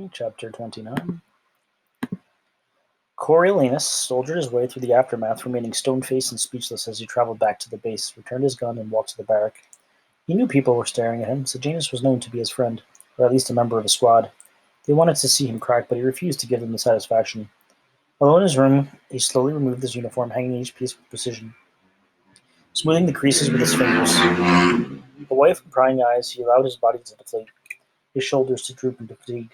Chapter 29. Coriolanus soldiered his way through the aftermath, remaining stone-faced and speechless as he traveled back to the base, returned his gun, and walked to the barrack. He knew people were staring at him. Sejanus was known to be his friend, or at least a member of his squad. They wanted to see him crack, but he refused to give them the satisfaction. Alone in his room, he slowly removed his uniform, hanging each piece with precision, smoothing the creases with his fingers. Away from prying eyes, he allowed his body to deflate, his shoulders to droop in fatigue.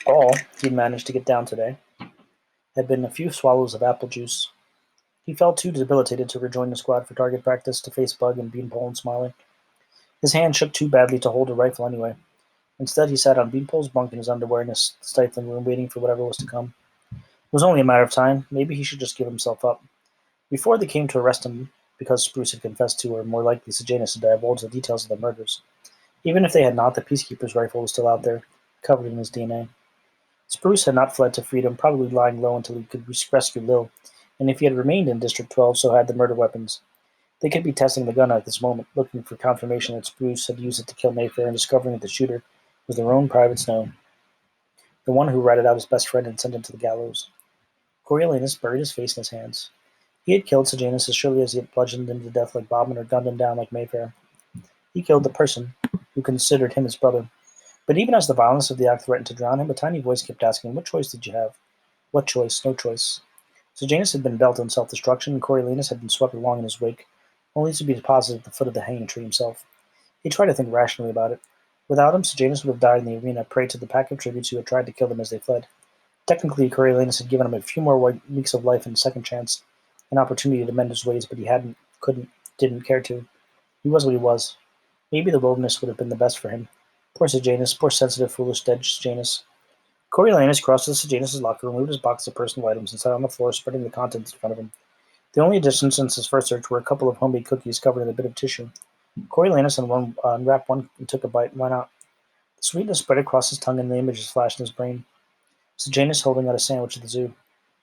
All he had managed to get down today had been a few swallows of apple juice. He felt too debilitated to rejoin the squad for target practice to face Bug and Beanpole and Smiley. His hand shook too badly to hold a rifle anyway. Instead, he sat on Beanpole's bunk in his underwear in his stifling room, waiting for whatever was to come. It was only a matter of time. Maybe he should just give himself up. Before they came to arrest him, because Spruce had confessed to, or more likely Sejanus had divulged the details of the murders. Even if they had not, the Peacekeeper's rifle was still out there, covered in his DNA. Spruce had not fled to freedom, probably lying low until he could rescue Lil, and if he had remained in District 12, so had the murder weapons. They could be testing the gun at this moment, looking for confirmation that Spruce had used it to kill Mayfair and discovering that the shooter was their own Private Snow, the one who ratted out his best friend and sent him to the gallows. Coriolanus buried his face in his hands. He had killed Sejanus as surely as he had bludgeoned him to death like Bobbin or gunned him down like Mayfair. He killed the person who considered him his brother. But even as the violence of the act threatened to drown him, a tiny voice kept asking, "What choice did you have?" What choice? No choice. Sejanus had been bent on self-destruction, and Coriolanus had been swept along in his wake, only to be deposited at the foot of the hanging tree himself. He tried to think rationally about it. Without him, Sejanus would have died in the arena, prey to the pack of tributes who had tried to kill them as they fled. Technically, Coriolanus had given him a few more weeks of life and a second chance, an opportunity to mend his ways, but he hadn't, couldn't, didn't care to. He was what he was. Maybe the wilderness would have been the best for him. Poor Sejanus, poor sensitive, foolish, dead Sejanus. Coriolanus crossed to Sejanus' locker, removed his box of personal items, and sat on the floor, spreading the contents in front of him. The only additions since his first search were a couple of homemade cookies covered in a bit of tissue. Coriolanus unwrapped one and took a bite. Why not? The sweetness spread across his tongue, and the images flashed in his brain. Sejanus holding out a sandwich at the zoo.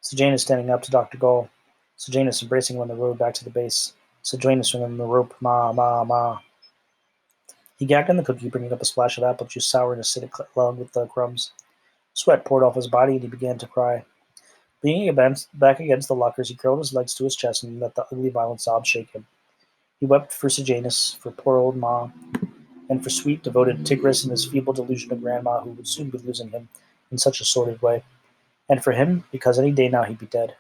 Sejanus standing up to Dr. Gall. Sejanus embracing him on the road back to the base. Sejanus swinging the rope. Ma, ma, ma. He gagged on the cookie, bringing up a splash of apple juice sour and acidic along with the crumbs. Sweat poured off his body, and he began to cry. Leaning back against the lockers, he curled his legs to his chest and let the ugly, violent sobs shake him. He wept for Sejanus, for poor old Ma, and for sweet, devoted Tigris and his feeble delusion of grandma who would soon be losing him in such a sordid way. And for him, because any day now he'd be dead.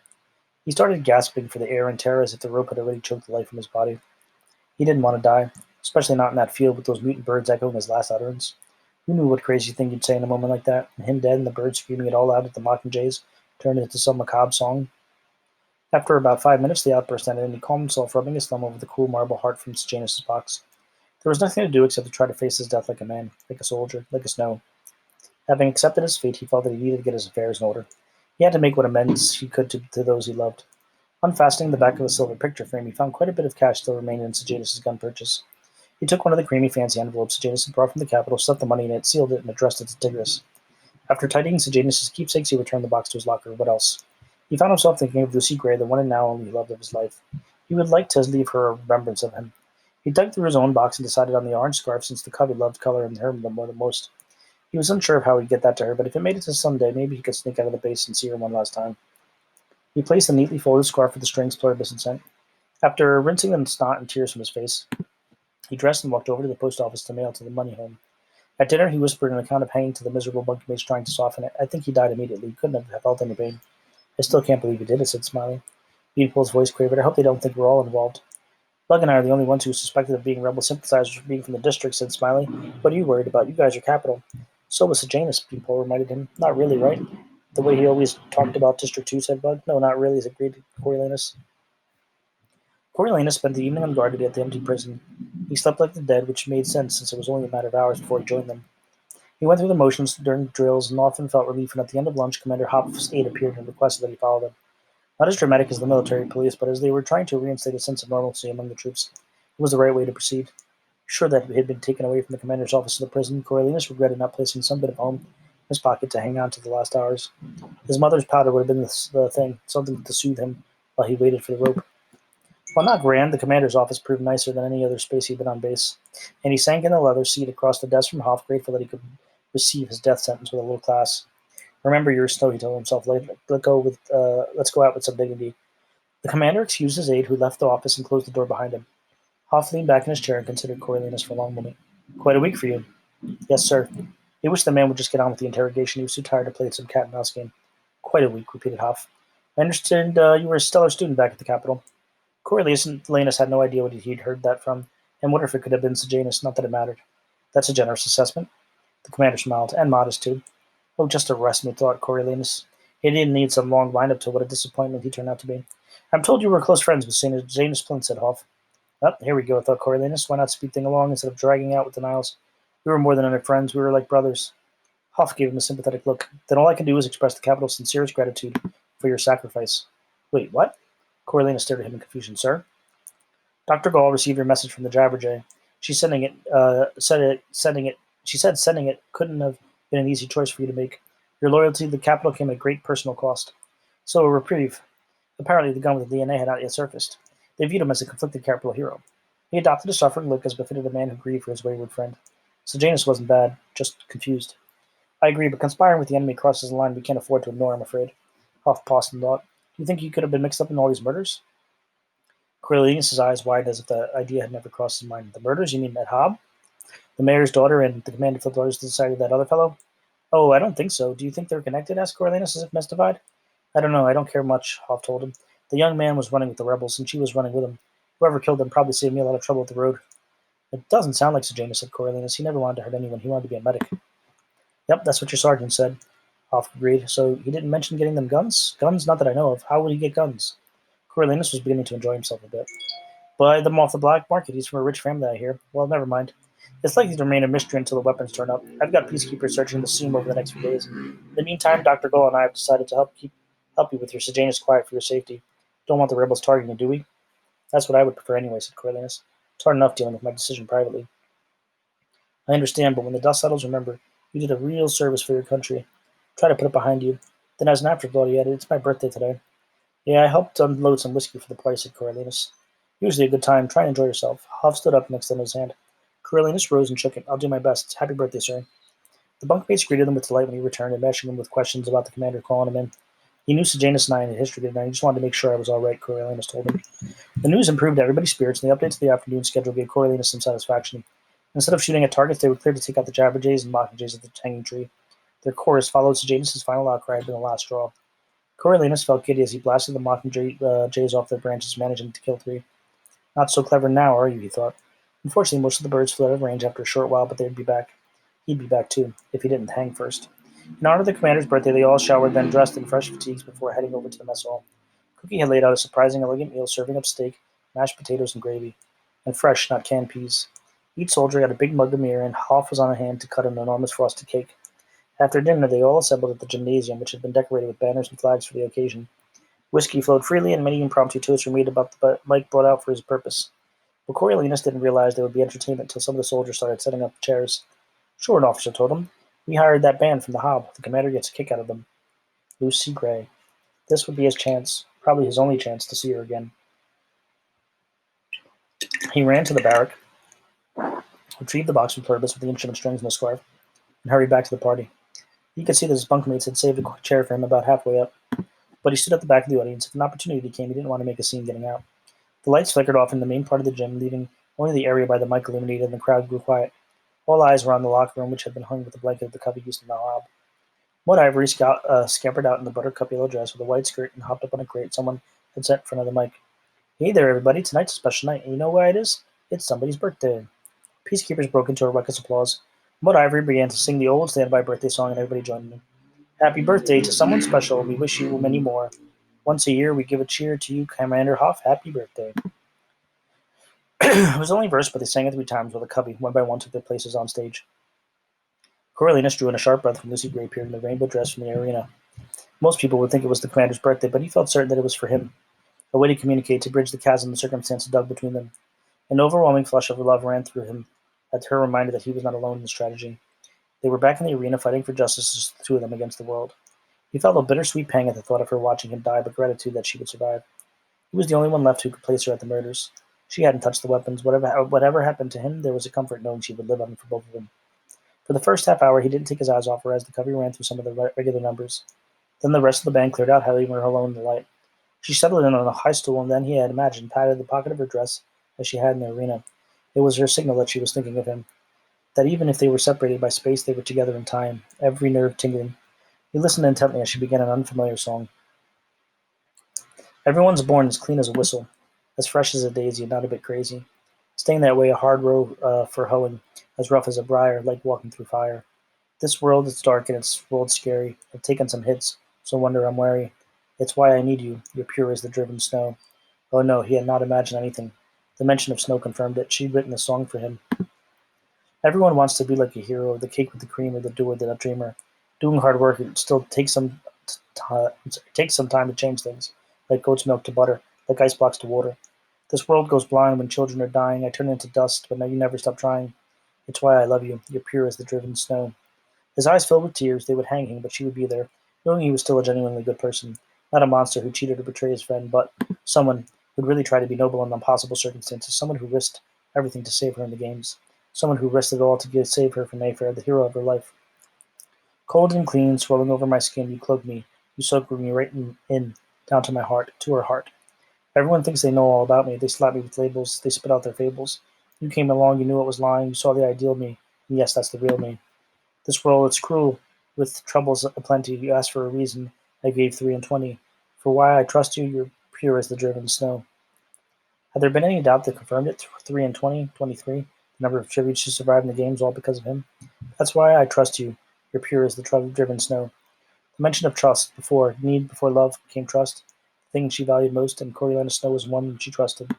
He started gasping for the air and terror as if the rope had already choked the life from his body. He didn't want to die, especially not in that field with those mutant birds echoing his last utterance. Who knew what crazy thing you'd say in a moment like that, and him dead and the birds screaming it all out at the mockingjays turned into some macabre song? After about 5 minutes, the outburst ended, and he calmed himself, rubbing his thumb over the cool marble heart from Sejanus' box. There was nothing to do except to try to face his death like a man, like a soldier, like a Snow. Having accepted his fate, he felt that he needed to get his affairs in order. He had to make what amends he could to those he loved. Unfastening the back of a silver picture frame, he found quite a bit of cash still remaining in Sejanus' gun purchase. He took one of the creamy, fancy envelopes Sejanus had brought from the capital, stuffed the money in it, sealed it, and addressed it to Tigris. After tidying Sejanus' keepsakes, he returned the box to his locker. What else? He found himself thinking of Lucy Gray, the one and now only love of his life. He would like to leave her a remembrance of him. He dug through his own box and decided on the orange scarf, since the cubby loved color and her more than most. He was unsure of how he'd get that to her, but if it made it to someday, maybe he could sneak out of the base and see her one last time. He placed the neatly folded scarf with the strings Pluribus had sent. After rinsing the snot and tears from his face, he dressed and walked over to the post office to mail to the money home. At dinner, he whispered an account of hanging to the miserable bunkmates, trying to soften it. "I think he died immediately. He couldn't have felt any pain." "I still can't believe he did it," said Smiley. Beanpole's voice quavered. "I hope they don't think we're all involved." "Bug and I are the only ones who suspected of being rebel sympathizers for being from the district," said Smiley. "What are you worried about? You guys are capital." "So was Sejanus," Beanpole reminded him. "Not really, right?" "The way he always talked about District 2, said Bug. "No, not really," agreed Coriolanus. Coriolanus spent the evening unguarded at the empty prison. He slept like the dead, which made sense since it was only a matter of hours before he joined them. He went through the motions during drills and often felt relief when at the end of lunch Commander Hopf's aide appeared and requested that he follow them. Not as dramatic as the military police, but as they were trying to reinstate a sense of normalcy among the troops. It was the right way to proceed. Sure that it had been taken away from the commander's office to the prison, Coriolanus regretted not placing some bit of home in his pocket to hang on to the last hours. His mother's powder would have been the thing, something to soothe him while he waited for the rope. While not grand, the commander's office proved nicer than any other space he'd been on base, and he sank in the leather seat across the desk from Hoff, grateful that he could receive his death sentence with a little class. Remember your snow, he told himself. Let's go out with some dignity. The commander excused his aide, who left the office and closed the door behind him. Hoff leaned back in his chair and considered Coriolanus for a long moment. Quite a week for you. Yes, sir. He wished the man would just get on with the interrogation. He was too tired to play some cat and mouse game. Quite a week, repeated Hoff. I understand you were a stellar student back at the capital. Coriolanus had no idea what he'd heard that from, and wondered if it could have been Sejanus, not that it mattered. That's a generous assessment. The commander smiled, and modest too. Oh, just arrest me, thought Coriolanus. He didn't need some long wind-up to what a disappointment he turned out to be. I'm told you were close friends with Janus Flint, said Hoff. Oh, here we go, thought Coriolanus. Why not speed things along instead of dragging out with denials? We were more than under friends. We were like brothers. Hoff gave him a sympathetic look. Then all I can do is express the capital's sincerest gratitude for your sacrifice. Wait, what? Coriolanus stared at him in confusion. Sir? Dr. Gall received your message from the Jabberjay. She said sending it couldn't have been an easy choice for you to make. Your loyalty to the capital came at great personal cost. So a reprieve. Apparently the gun with the DNA had not yet surfaced. They viewed him as a conflicted capital hero. He adopted a suffering look as befitted a man who grieved for his wayward friend. Sejanus wasn't bad, just confused. I agree, but conspiring with the enemy crosses a line we can't afford to ignore, I'm afraid. Hoff paused and thought. Do you think you could have been mixed up in all these murders? Coriolanus' eyes widened as if the idea had never crossed his mind. The murders? You mean that Hobb? The mayor's daughter and the commander of the daughters decided that other fellow? Oh, I don't think so. Do you think they're connected? Asked Coriolanus as if mystified. I don't know. I don't care much, Hoff told him. The young man was running with the rebels, and she was running with him. Whoever killed them probably saved me a lot of trouble with the road. It doesn't sound like Sejanus, said Coriolanus. He never wanted to hurt anyone. He wanted to be a medic. Yep, that's what your sergeant said. Hoff agreed. So he didn't mention getting them guns? Guns? Not that I know of. How would he get guns? Coriolanus was beginning to enjoy himself a bit. Buy them off the black market. He's from a rich family, I hear. Well, never mind. It's likely to remain a mystery until the weapons turn up. I've got peacekeepers searching the scene over the next few days. In the meantime, Dr. Gull and I have decided to help you with your Sejanus quiet for your safety. Don't want the rebels targeting you, do we? That's what I would prefer anyway, said Coriolanus. It's hard enough dealing with my decision privately. I understand, but when the dust settles, remember, you did a real service for your country. Try to put it behind you. Then as an afterthought, he added, it's my birthday today. Yeah, I helped unload some whiskey for the party, said Coriolanus. Usually a good time. Try and enjoy yourself. Hoff stood up and extended his hand. Coriolanus rose and shook it. I'll do my best. Happy birthday, sir. The bunkmates greeted him with delight when he returned, admonishing him with questions about the commander calling him in. He knew Sejanus and I had history today, and he just wanted to make sure I was all right, Coriolanus told him. The news improved everybody's spirits, and the updates of the afternoon schedule gave Coriolanus some satisfaction. Instead of shooting at targets, they were clear to take out the Jabberjays and Mockingjays at the hanging tree. Their chorus followed Sejanus' final outcry had been the last straw. Coriolanus felt giddy as he blasted the Mockingjays off their branches, managing to kill 3. Not so clever now, are you? He thought. Unfortunately, most of the birds flew out of range after a short while, but they'd be back. He'd be back too, if he didn't hang first. In honor of the commander's birthday, they all showered, then dressed in fresh fatigues before heading over to the mess hall. Cookie had laid out a surprising elegant meal, serving up steak, mashed potatoes, and gravy, and fresh, not canned peas. Each soldier had a big mug of beer, and Hoff was on hand to cut an enormous frosted cake. After dinner, they all assembled at the gymnasium, which had been decorated with banners and flags for the occasion. Whiskey flowed freely, and many impromptu toasts were made about the Mike brought out for his purpose. But Coriolanus didn't realize there would be entertainment until some of the soldiers started setting up the chairs. Sure, an officer told him. We hired that band from the Hob. The commander gets a kick out of them. Lucy Gray. This would be his chance, probably his only chance, to see her again. He ran to the barrack, retrieved the box from Pluribus with the instrument strings and the scarf, and hurried back to the party. He could see that his bunkmates had saved a chair for him about halfway up, but he stood at the back of the audience. If an opportunity came, he didn't want to make a scene getting out. The lights flickered off in the main part of the gym, leaving only the area by the mic illuminated, and the crowd grew quiet. All eyes were on the locker room, which had been hung with the blanket of the cubby used in the Hob. Maud Ivory scampered out in the buttercup yellow dress with a white skirt and hopped up on a crate someone had set in front of the mic. Hey there, everybody. Tonight's a special night, and you know why it is? It's somebody's birthday. Peacekeepers broke into a ruckus applause. Maud Ivory began to sing the old standby birthday song, and everybody joined in. Happy birthday to someone special. We wish you many more. Once a year, we give a cheer to you, Commander Hoff. Happy birthday. It was only a verse, but they sang it 3 times while the cubby, one by one, took their places on stage. Coriolanus drew in a sharp breath when Lucy Gray appeared in the rainbow dress from the arena. Most people would think it was the commander's birthday, but he felt certain that it was for him. A way to communicate, to bridge the chasm the circumstance dug between them. An overwhelming flush of love ran through him, at her reminder that he was not alone in the strategy. They were back in the arena fighting for justice, as the 2 of them against the world. He felt a bittersweet pang at the thought of her watching him die, but gratitude that she would survive. He was the only one left who could place her at the murders. She hadn't touched the weapons. Whatever happened to him, there was a comfort knowing she would live on for both of them. For the first half hour, he didn't take his eyes off her as the covey ran through some of the regular numbers. Then the rest of the band cleared out, leaving her alone in the light. She settled in on a high stool, and then he had imagined patted the pocket of her dress as she had in the arena. It was her signal that she was thinking of him, that even if they were separated by space, they were together in time, every nerve tingling. He listened intently as she began an unfamiliar song. Everyone's born as clean as a whistle, as fresh as a daisy, not a bit crazy. Staying that way, a hard row for hoeing, as rough as a briar, like walking through fire. This world is dark and its world scary. I've taken some hits, so wonder I'm wary. It's why I need you. You're pure as the driven snow. Oh no, he had not imagined anything. The mention of snow confirmed it. She'd written a song for him. Everyone wants to be like a hero, the cake with the cream, or the doer, the dreamer. Doing hard work it still takes some time to change things, like goat's milk to butter, like ice blocks to water. This world goes blind when children are dying. I turn into dust, but now you never stop trying. It's why I love you. You're pure as the driven snow. His eyes filled with tears. They would hang him, but she would be there, knowing he was still a genuinely good person, not a monster who cheated or betrayed his friend, but someone who'd really try to be noble in impossible circumstances, someone who risked everything to save her in the games, someone who risked it all to save her from Mayfair, the hero of her life. Cold and clean, swirling over my skin, you cloaked me. You soaked me right in, down to my heart, to her heart. Everyone thinks they know all about me. They slap me with labels. They spit out their fables. You came along, you knew it was lying. You saw the ideal me. And yes, that's the real me. This world, it's cruel, with troubles aplenty. You asked for a reason. I gave 3 and 20. For why I trust you, you're pure as the driven snow. Had there been any doubt that confirmed it? 3 and 20, 23, the number of tributes she survived in the games, all because of him. That's why I trust you. You're pure as the driven snow. The mention of trust before need, before love came trust. The thing she valued most, and Coriolanus Snow was one she trusted.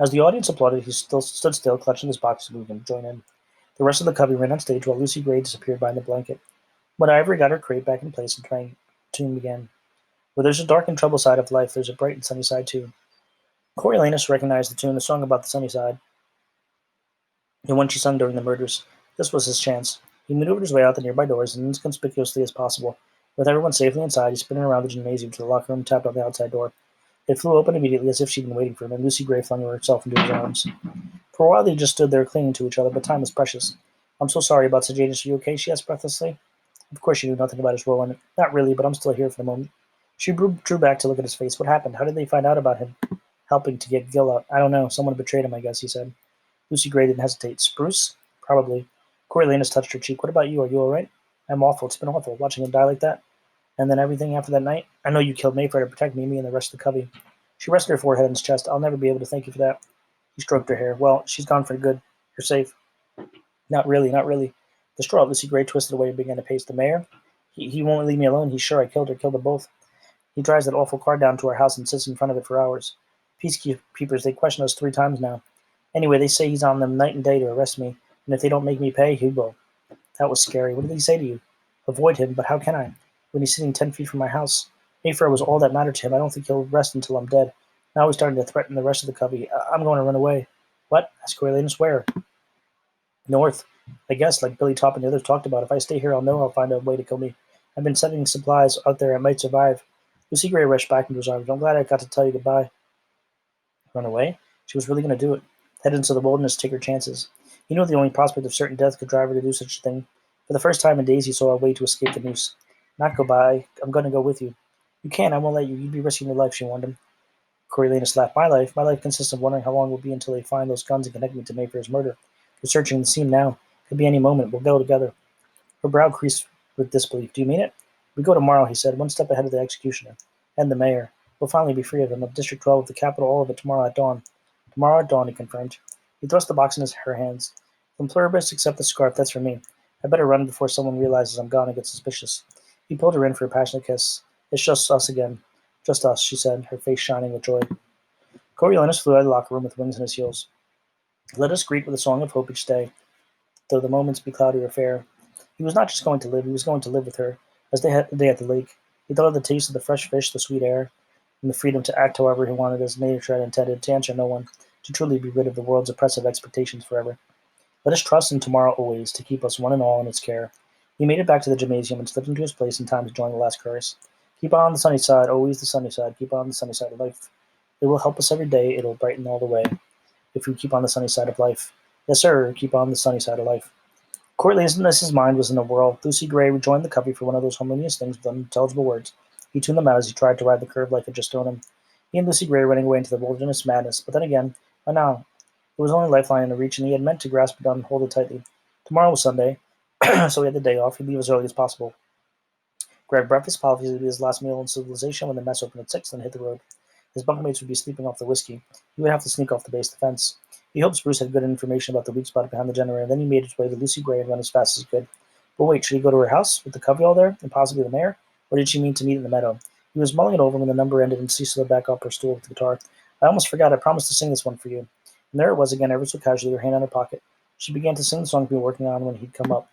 As the audience applauded, he still stood still, clutching his box to move and join in. The rest of the covey ran on stage while Lucy Gray disappeared behind the blanket. But Ivory got her crate back in place and the tune began. Where there's a dark and troubled side of life, there's a bright and sunny side too. Coriolanus recognized the tune, the song about the sunny side, the one she sung during the murders. This was his chance. He maneuvered his way out the nearby doors as inconspicuously as possible. With everyone safely inside, he sprinted around the gymnasium to the locker room and tapped on the outside door. It flew open immediately as if she'd been waiting for him, and Lucy Gray flung herself into his arms. For a while they just stood there clinging to each other, but time was precious. I'm so sorry about Sejanus. Are you okay? She asked breathlessly. Of course she knew nothing about his role in it. Not really, but I'm still here for the moment. She drew back to look at his face. What happened? How did they find out about him helping to get Gil out? I don't know. Someone betrayed him, I guess, he said. Lucy Gray didn't hesitate. Spruce? Probably. Coriolanus touched her cheek. What about you? Are you all right? I'm awful. It's been awful, watching him die like that. And then everything after that night? I know you killed Mayfair to protect me and the rest of the covey. She rested her forehead on his chest. I'll never be able to thank you for that. He stroked her hair. Well, she's gone for good. You're safe. Not really, not really. Distraught, Lucy Gray twisted away and began to pace. The mayor? He won't leave me alone. He's sure I killed her, killed them both. He drives that awful car down to our house and sits in front of it for hours. Peacekeepers, they questioned us 3 times now. Anyway, they say he's on them night and day to arrest me, and if they don't make me pay, he will. That was scary. What did he say to you? Avoid him, but how can I? When he's sitting 10 feet from my house. Mayfair was all that mattered to him. I don't think he'll rest until I'm dead. Now he's starting to threaten the rest of the covey. I'm going to run away. What? Asked Coriolanus. Where? North. I guess, like Billy Top and the others talked about. If I stay here, I'll know he'll find a way to kill me. I've been sending supplies out there. I might survive. Lucy Gray rushed back into his arms. I'm glad I got to tell you goodbye. Run away? She was really going to do it. Head into the wilderness to take her chances. He knew the only prospect of certain death could drive her to do such a thing. For the first time in days, he saw a way to escape the noose. Not go by. I'm going to go with you. You can't. I won't let you. You'd be risking your life, she warned him. Coriolanus laughed. My life consists of wondering how long it will be until they find those guns and connect me to Mayfair's murder. They're searching the scene now. Could be any moment. We'll go together. Her brow creased with disbelief. Do you mean it? We go tomorrow, he said, one step ahead of the executioner. And the mayor. We'll finally be free of him. Of District 12, the capital, all of it tomorrow at dawn. Tomorrow at dawn, he confirmed. He thrust the box in her hands. From pluribus, except the scarf, that's for me. I better run before someone realizes I'm gone and gets suspicious. He pulled her in for a passionate kiss. It's just us again. Just us, she said, her face shining with joy. Coriolanus flew out of the locker room with wings on his heels. Let us greet with a song of hope each day, though the moments be cloudy or fair. He was not just going to live, he was going to live with her, as they had the day at the lake. He thought of the taste of the fresh fish, the sweet air, and the freedom to act however he wanted as nature had intended, to answer no one, to truly be rid of the world's oppressive expectations forever. Let us trust in tomorrow always, to keep us one and all in its care. He made it back to the gymnasium and slipped into his place in time to join the last chorus. Keep on the sunny side, always the sunny side, keep on the sunny side of life. It will help us every day, it'll brighten all the way, if we keep on the sunny side of life. Yes, sir, keep on the sunny side of life. Coriolanus's mind was in a whirl. Lucy Gray rejoined the covey for one of those harmonious things with unintelligible words. He tuned them out as he tried to ride the curve like it just owned him. He and Lucy Gray running away into the wilderness madness, but then again, why now? It was only lifeline in reach, and he had meant to grasp it down and hold it tightly. Tomorrow was Sunday, so he had the day off. He'd leave as early as possible. Grab breakfast, probably would be his last meal in civilization when the mess opened at 6, then hit the road. His bunkmates would be sleeping off the whiskey. He would have to sneak off the base defense. He hoped Bruce had good information about the weak spot behind the generator, and then he made his way to Lucy Gray and run as fast as he could. But wait, should he go to her house with the covey all there, and possibly the mayor? Or did she mean to meet in the meadow? He was mulling it over when the number ended and Cecil slid back up her stool with the guitar. I almost forgot, I promised to sing this one for you. And there it was again, ever so casually, her hand on her pocket. She began to sing the song he'd been working on when he'd come up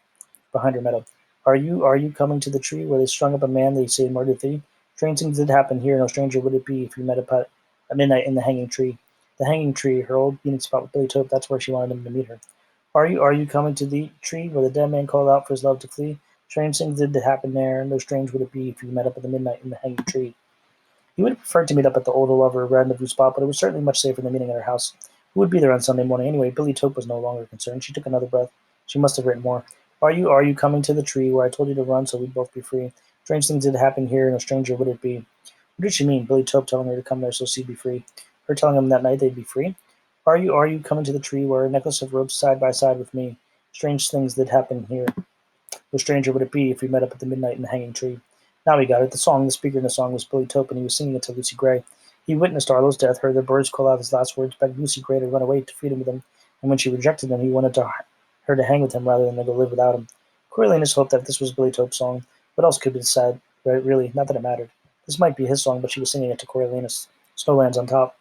behind her meadow. Are you coming to the tree where they strung up a man they say murdered thee? Strange things did happen here, no stranger would it be if you met at midnight in the hanging tree. The hanging tree, her old meeting spot with Billy Tope, that's where she wanted him to meet her. Are you coming to the tree where the dead man called out for his love to flee? Strange things did happen there, no strange would it be if you met up at the midnight in the hanging tree. He would have preferred to meet up at the older lover rendezvous spot, but it was certainly much safer than meeting at her house. Who would be there on Sunday morning anyway? Billy Tope was no longer concerned. She took another breath. She must have written more. Are you coming to the tree where I told you to run so we'd both be free? Strange things did happen here, and a stranger would it be. What did she mean? Billy Tope telling her to come there so she'd be free. Her telling him that night they'd be free? Are you coming to the tree where a necklace of ropes side by side with me? Strange things did happen here. No stranger would it be if we met up at the midnight in the hanging tree. Now he got it. The speaker in the song was Billy Tope, and he was singing it to Lucy Gray. He witnessed Arlo's death, heard the birds call out his last words, begged Lucy Gray to run away to freedom with him, and when she rejected him, he wanted her to hang with him rather than to go live without him. Coriolanus hoped that this was Billy Tope's song. What else could be said? Right, really, not that it mattered. This might be his song, but she was singing it to Coriolanus. Snowlands on top.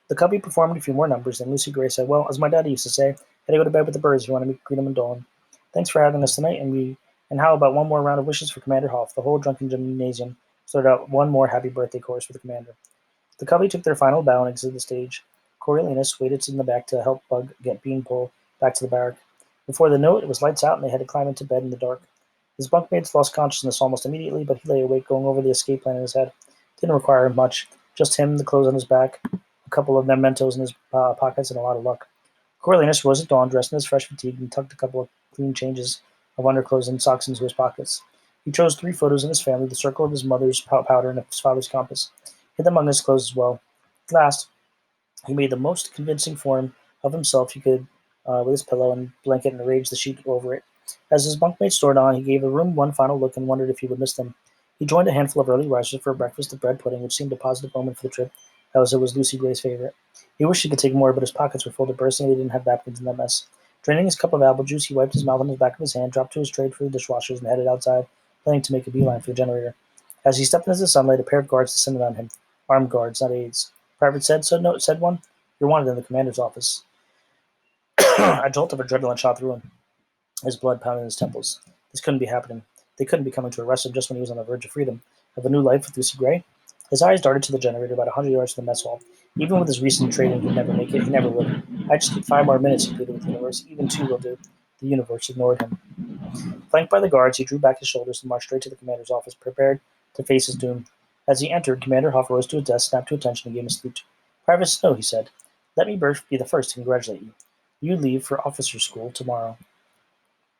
The cubby performed a few more numbers, and Lucy Gray said, well, as my daddy used to say, gotta go to bed with the birds if you want to greet 'em and dawn. Thanks for having us tonight, and how about one more round of wishes for Commander Hoff? The whole drunken gymnasium started out one more happy birthday chorus for the commander. The cubby took their final bow and exited the stage. Coriolanus waited in the back to help Bug get Beanpole back to the barrack. Before the note, it was lights out, and they had to climb into bed in the dark. His bunkmates lost consciousness almost immediately, but he lay awake going over the escape plan in his head. Didn't require much. Just him, the clothes on his back, a couple of mementos in his pockets, and a lot of luck. Coriolanus rose at dawn, dressed in his fresh fatigue, and tucked a couple of clean changes of underclothes and socks into his pockets. He chose 3 photos of his family, the circle of his mother's powder, and his father's compass. Hid them among his clothes as well. At last, he made the most convincing form of himself he could with his pillow and blanket and arranged the sheet over it. As his bunkmates stored on, he gave the room one final look and wondered if he would miss them. He joined a handful of early risers for a breakfast of bread pudding, which seemed a positive omen for the trip, as it was Lucy Gray's favorite. He wished he could take more, but his pockets were full to bursting and he didn't have napkins in that mess. Draining his cup of apple juice, he wiped his mouth on the back of his hand, dropped to his tray for the dishwashers, and headed outside, planning to make a beeline for the generator. As he stepped into the sunlight, a pair of guards descended on him. Armed guards, not aides. Private said one. You're wanted in the commander's office. A jolt of adrenaline shot through him, his blood pounding his temples. This couldn't be happening. They couldn't be coming to arrest him just when he was on the verge of freedom. Of a new life with Lucy Gray? His eyes darted to the generator about 100 yards from the mess hall. Even with his recent training, he'd never make it. He never would. I just need 5 more minutes, he pleaded with the universe. Even 2 will do. The universe ignored him. Flanked by the guards, he drew back his shoulders and marched straight to the commander's office, prepared to face his doom. As he entered, Commander Hoff rose to his desk, snapped to attention, and gave him a salute. Private Snow, he said, let me be the first to congratulate you. You leave for officer school tomorrow.